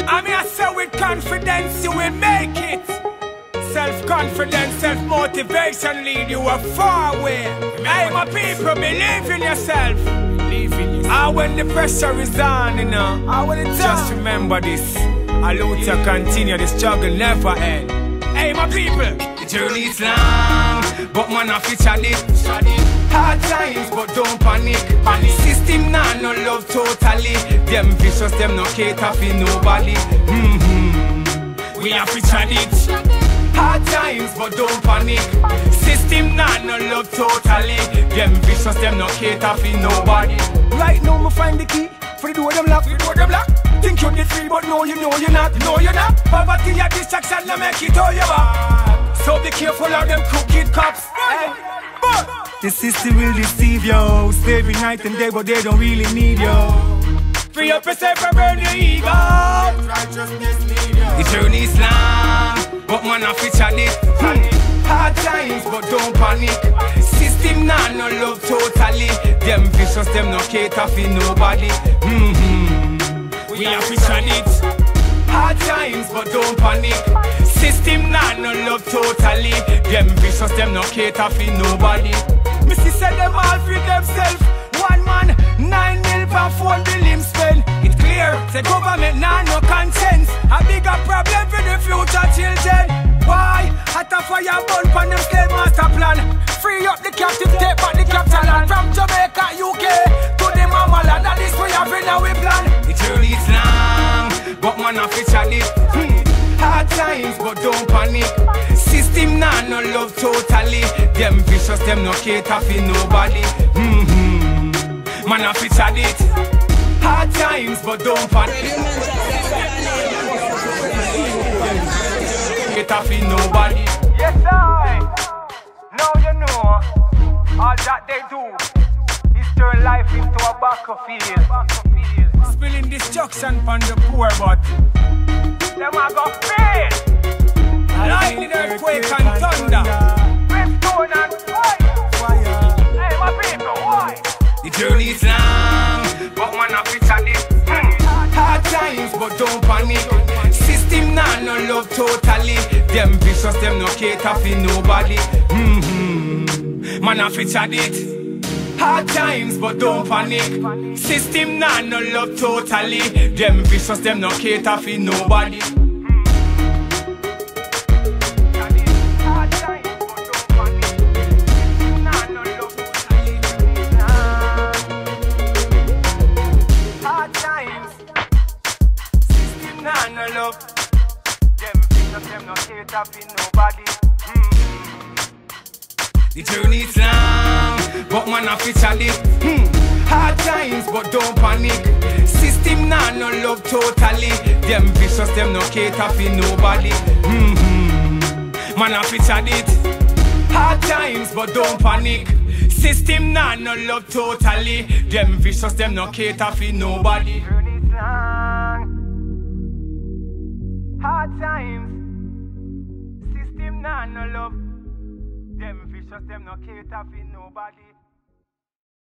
I'm here say with confidence you will make it. Self-confidence, self-motivation lead you a far way. Hey, my people, believe in yourself. And when the pressure is on, you know, just remember this. Allow to continue, the struggle never end. Hey, my people, the journey is long, but man, I feature it. Hard times, but don't panic. System nah no love totally. Them vicious, them no cater for nobody. We have featured it. Hard times, but don't panic. System nah no love totally. Them vicious, them no cater for nobody. Right now, me find the key for the door them lock. Think you're the free, but no, you know you're not. No, you're not. Poverty a distraction, no make it all your back. So be careful of them crooked cops. The system will deceive you. Slaving night and day, but they don't really need you. Free up yourself and burn your ego. The journey is long, but man, I feature it. Hard times, but don't panic. System nah no love totally. Them vicious, them no cater for nobody. We have featured it. Hard times, but don't panic. System nah no love totally. Them vicious, them no cater for nobody. Missy said them all free themselves. One man, 9 mil per phone bill him spend. It's clear, the government nah no conscience. A bigger problem for the future children. Why? At a fire burn pan them slave master plan. Free up the captive, take back the capital land. From Jamaica, UK to the mama land. And this we have in our plan. The journey is long, but man I feature it. Hard times, but don't panic. System nah no love totally. Them vicious, them no cater for nobody. Man I featured it. Hard times, but don't panic. Cater for nobody. Yes I. Now you know all that they do is turn life into a battlefield. Spilling destruction upon the poor, but them a go fail. Lightning, earthquake and thunder, brimstone and fire. Hey, my people, why? The journey is long, but man I feature it. Hard times, but don't panic. System nah no love totally. Them vicious, them no cater for nobody. Man I feature it. Hard times, but don't panic. System nah no love totally. Them vicious, them no cater for nobody. The journey is long, but man I feature it. Hard times, but don't panic. System nah no love totally. Them vicious, them no cater for nobody. Man I feature it. Hard times, but don't panic. System nah no love totally. Them vicious, them no cater for nobody. The journey is long. Hard times. System nah no love. Them vicious, them no cater for nobody.